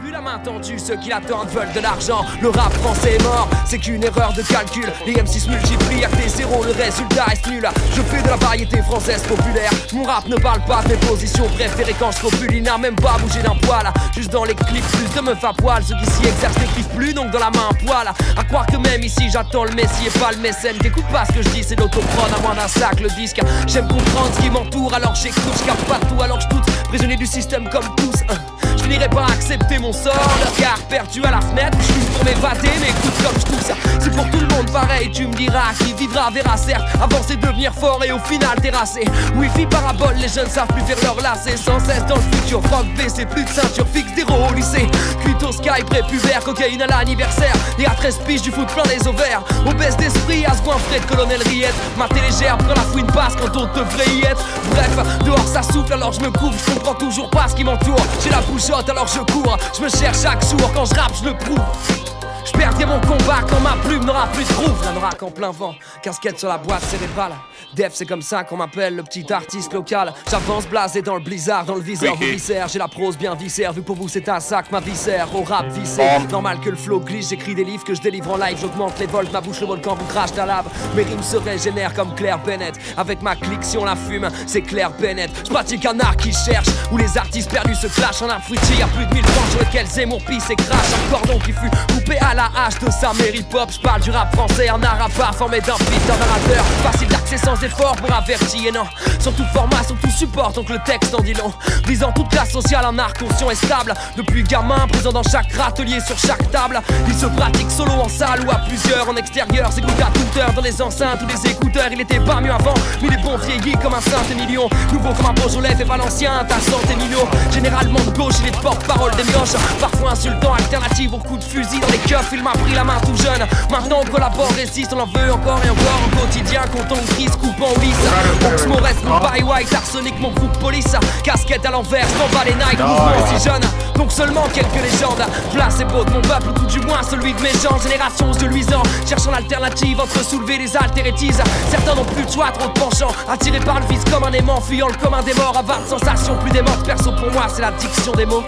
Vu la main tendue, ceux qui l'attendent veulent de l'argent. Le rap français est mort, c'est qu'une erreur de calcul. Les M6 multiplient, y'a que des zéros, le résultat reste nul. Je fais de la variété française populaire. Mon rap ne parle pas de mes positions préférées quand je copule. Il n'a même pas bougé d'un poil. Juste dans les clips, plus de meufs à poil. Ceux qui s'y exercent n'écrivent plus, donc dans la main un poil. À croire que même ici j'attends le messie et pas le mécène. T'écoutes pas ce que je dis, c'est l'autoprod à moins d'un sac le disque. J'aime comprendre ce qui m'entoure alors que j'écoute. Je capte pas tout alors que je doute. Prisonnier du système comme tous. Je finirai par accepter mon sort. Le regard perdu à la fenêtre. Je suis pour m'évader, mais écoute comme je tousse. C'est pour tout le monde pareil, tu me diras. Qui vivra verra certes. Avancer, devenir fort et au final terrasser. Wi-Fi parabole, les jeunes savent plus faire leur lacet. Sans cesse dans le futur, froc baissé, plus de ceinture fixe, des au lycée. Cuite au Skype, prépubère, cocaïne à l'anniversaire. Et à 13 piges du foot plein les ovaires. Obèse d'esprit, à ce coin frais de colonel Riette. Maté légère, prends la fouine passe quand on devrait y être. Bref, dehors ça souffle alors je me couvre. Je comprends toujours pas ce qui m'entoure. J'ai la bougeotte alors je cours. Je me cherche chaque jour, quand je rappe je le prouve. Je perdrai mon combat quand ma plume n'aura plus de groove. La norac en plein vent, casquette sur la boîte cérébrale. Def c'est comme ça qu'on m'appelle, le petit artiste local. J'avance blasé dans le blizzard, dans le viseur vous viscère. J'ai la prose bien viscère, vu pour vous c'est un sac, ma viscère. Au rap vissé, normal que le flow glisse. J'écris des livres que je délivre en live, j'augmente les volts. Ma bouche le volcan vous crache la lave. Mes rimes se régénèrent comme Claire Bennett. Avec ma clique si on la fume, c'est Claire Bennett. Je pratique un art qui cherche, où les artistes perdus se clashent. En un fruitier, y'a plus de 1000 francs sur lesquels Zemmour pisse et crache. Un cordon qui fut coupé à la hache de sa mairie pop. Je parle du rap français en art à part, formé d'un beat, d'un narrateur. Facile d'accès sans effort pour avertir et non. Sur tout format, sur tout support, donc le texte en dit long. Visant toute classe sociale, un art conscient et stable. Depuis gamin, présent dans chaque râtelier, sur chaque table. Il se pratique solo en salle ou à plusieurs en extérieur. S'écoute à toute heure dans les enceintes ou les écouteurs. Il était pas mieux avant, mais les bons vieillis comme un Saint-Émilion. Nouveau comme un Beaujolais fait Valencien, ta santé Nino. Généralement de gauche, il est porte-parole des mioches. Parfois insultant, alternative au coup de fusil dans les keufs. Il m'a pris la main tout jeune. Maintenant on collabore, résiste, on en veut encore et encore. Au quotidien, quand on crise, coupe en lisse. Box Morès, mon Barry White, Arsenic, mon groupe police. Casquette à l'envers, je m'en bats les Nike, mouvement si jeune. Donc seulement quelques légendes. Place et beau de mon peuple, ou tout du moins celui de mes gens. Génération de luisants, cherchant l'alternative entre soulever les altérétises. Certains n'ont plus de choix, trop de penchants. Attirés par le vice comme un aimant, fuyant le commun des morts. Avare de sensations, plus des morts. Perso pour moi, c'est la diction des mots.